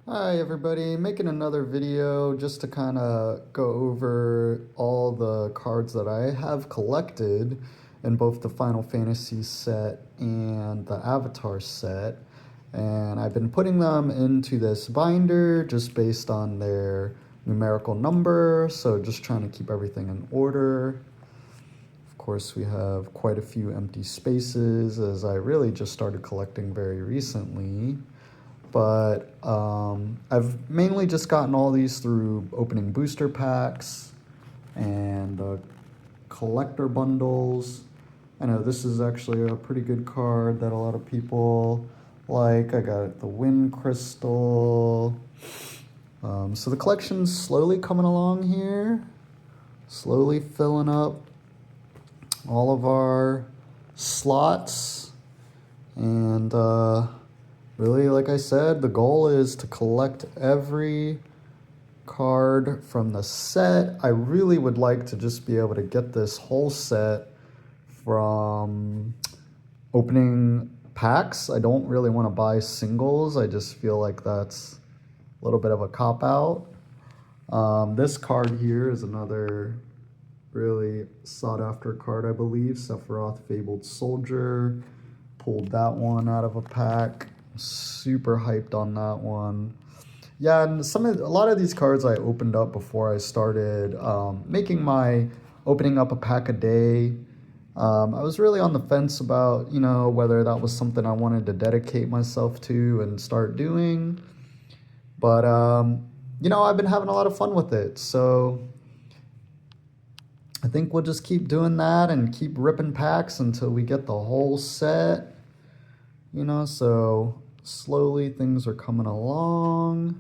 Hi everybody, making another video just to kind of go over all the cards that I have collected in both the Final Fantasy set and the Avatar set. And I've been putting them into this binder just based on their numerical number, so just trying to keep everything in order. Of course, we have quite a few empty spaces as I really just started collecting very recently. But I've mainly just gotten all these through opening booster packs and collector bundles. I know this is actually a pretty good card that a lot of people like. I got the Wind Crystal. So the collection's slowly coming along here, slowly filling up all of our slots. And really, like I said, the goal is to collect every card from the set. I really would like to just be able to get this whole set from opening packs. I don't really want to buy singles. I just feel like that's a little bit of a cop out. This card here is another really sought after card, I believe. Sephiroth Fabled Soldier. Pulled that one out of a pack. Super hyped on that one. Yeah, and a lot of these cards I opened up before I started making my opening up a pack a day. I was really on the fence about, whether that was something I wanted to dedicate myself to and start doing. But, I've been having a lot of fun with it. So I think we'll just keep doing that and keep ripping packs until we get the whole set. So slowly things are coming along.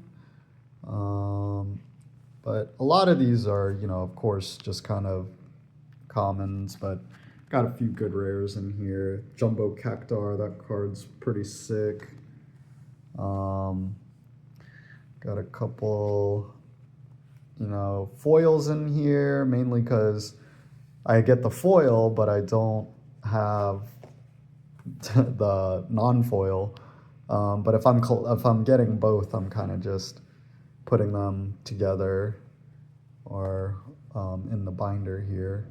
But a lot of these are, of course, just kind of commons, but got a few good rares in here. Jumbo Cactar, that card's pretty sick. Got a couple, foils in here, mainly because I get the foil, but I don't have the non-foil. But if I'm getting both, I'm kind of just putting them together or in the binder here.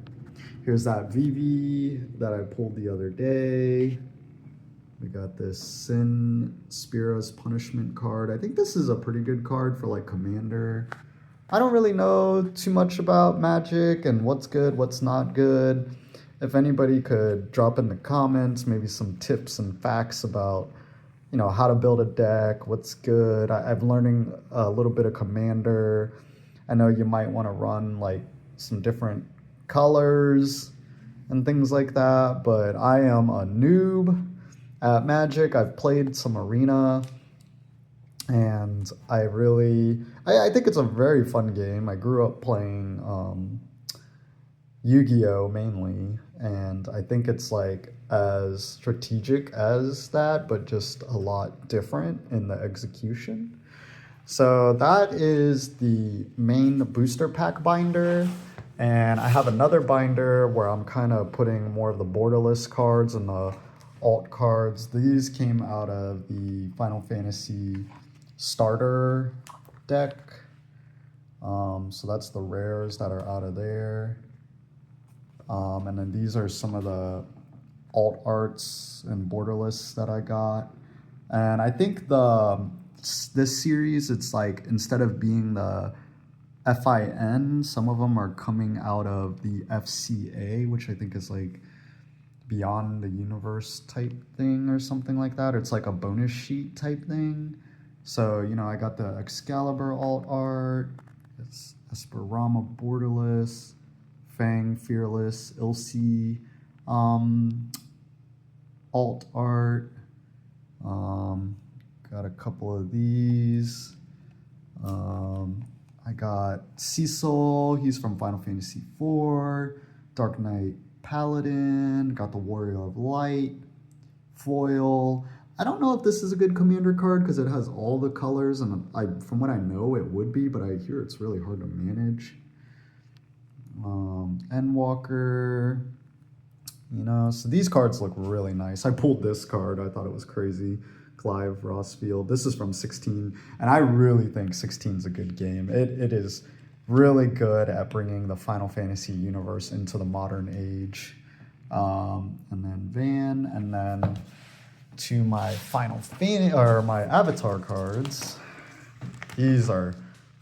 Here's that Vivi that I pulled the other day. We got this Sin Spira's Punishment card. I think this is a pretty good card for like Commander. I don't really know too much about Magic and what's good, what's not good. If anybody could drop in the comments maybe some tips and facts about how to build a deck, what's good. I'm learning a little bit of Commander. I know you might want to run like some different colors and things like that, but I am a noob at Magic. I've played some Arena, and I think it's a very fun game. I grew up playing Yu-Gi-Oh mainly, and I think it's like as strategic as that, but just a lot different in the execution. So that is the main booster pack binder. And I have another binder where I'm kind of putting more of the borderless cards and the alt cards. These came out of the Final Fantasy starter deck. So that's the rares that are out of there. And then these are some of the alt arts and borderless that I got. And I think this series, it's like instead of being the FIN, some of them are coming out of the FCA, which I think is like Beyond the Universe type thing or something like that. It's like a bonus sheet type thing. So, I got the Excalibur alt art, it's Esperama borderless, Fang Fearless, Ilse alt art. Got a couple of these. I got Cecil, he's from Final Fantasy IV. Dark Knight Paladin. Got the Warrior of Light. Foil. I don't know if this is a good commander card because it has all the colors, and from what I know, it would be, but I hear it's really hard to manage. Endwalker. So these cards look really nice. I pulled this card. I thought it was crazy Clive Rossfield. This is from 16, and I really think 16 is a good game. It is really good at bringing the Final Fantasy universe into the modern age. And then Van, and then to my my Avatar cards. These are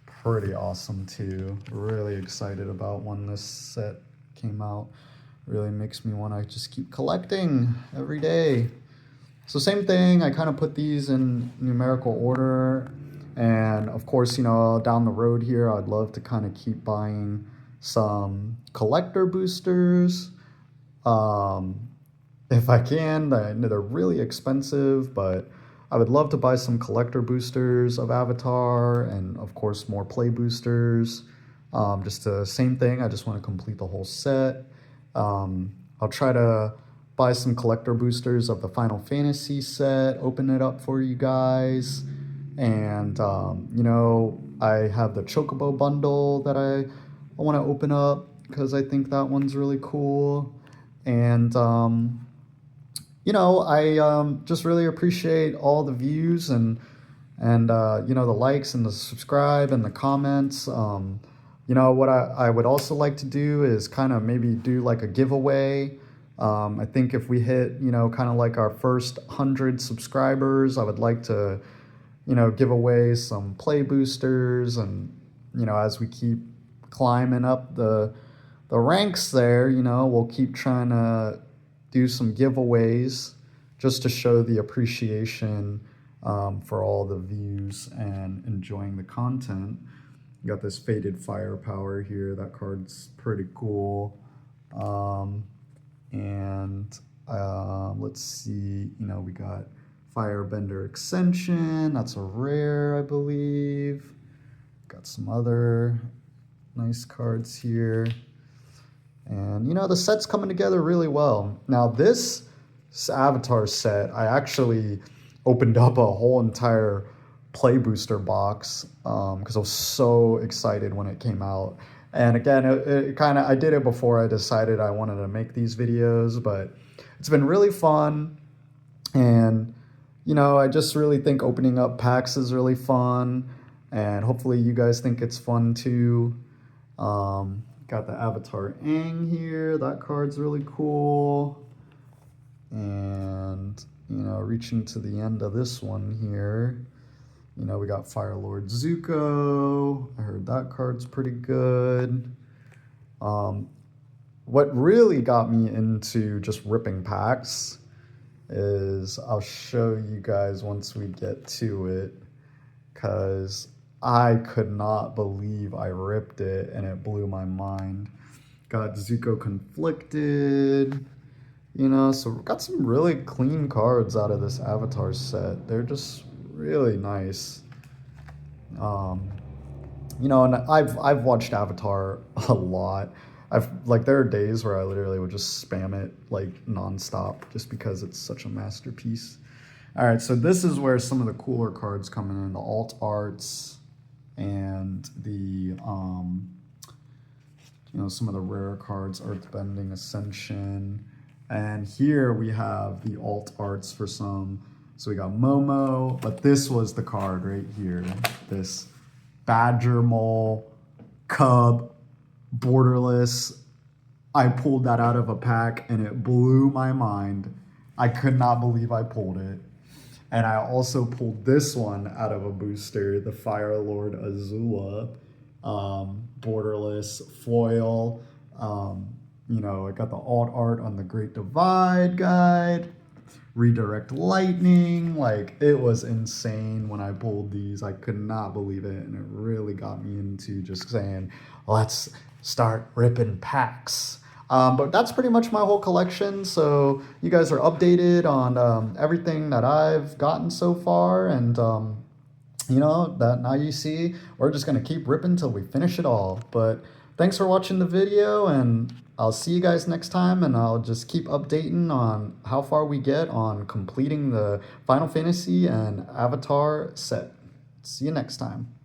pretty awesome too. Really excited about when this set came out. Really makes me want to just keep collecting every day. So same thing, I kind of put these in numerical order. And of course, you know, down the road here, I'd love to kind of keep buying some collector boosters. If I can, they're really expensive, but I would love to buy some collector boosters of Avatar and of course more play boosters. Just the same thing, I just want to complete the whole set. I'll try to buy some collector boosters of the Final Fantasy set, open it up for you guys. And, you know, I have the Chocobo bundle that I want to open up because I think that one's really cool. And, you know, I just really appreciate all the views and you know, the likes and the subscribe and the comments. You know, what I would also like to do is kind of maybe do like a giveaway. I think if we hit, you know, kind of like our first 100 subscribers, I would like to, you know, give away some play boosters. And, you know, as we keep climbing up the ranks there, you know, we'll keep trying to do some giveaways just to show the appreciation for all the views and enjoying the content. You got this Faded Firepower here. That card's pretty cool. Let's see, you know, we got Firebender Ascension. That's a rare, I believe. Got some other nice cards here. And, you know, the set's coming together really well. Now, this Avatar set, I actually opened up a whole entire play booster box because I was so excited when it came out. And again, I did it before I decided I wanted to make these videos, but it's been really fun. And, you know, I just really think opening up packs is really fun. And hopefully you guys think it's fun too. Got the Avatar Aang here. That card's really cool. And, you know, reaching to the end of this one here, you know, we got Fire Lord Zuko. I heard that card's pretty good. What really got me into just ripping packs is, I'll show you guys once we get to it, because I could not believe I ripped it and it blew my mind. Got Zuko Conflicted, you know, so we got some really clean cards out of this Avatar set. They're just really nice. You know, and I've watched Avatar a lot. There are days where I literally would just spam it like nonstop just because it's such a masterpiece. All right, so this is where some of the cooler cards come in, the alt arts and the, you know, some of the rare cards, Earthbending Ascension. And here we have the alt arts for some. So we got Momo, but this was the card right here. This Badger Mole, Cub, Borderless. I pulled that out of a pack and it blew my mind. I could not believe I pulled it. And I also pulled this one out of a booster, the Fire Lord Azula, Borderless, foil. You know, I got the alt art on the Great Divide guide, Redirect Lightning. Like, it was insane when I pulled these. I could not believe it, and it really got me into just saying, let's start ripping packs. But that's pretty much my whole collection. So you guys are updated on everything that I've gotten so far. And, you know, that now you see, we're just going to keep ripping till we finish it all. But thanks for watching the video, and I'll see you guys next time. And I'll just keep updating on how far we get on completing the Final Fantasy and Avatar set. See you next time.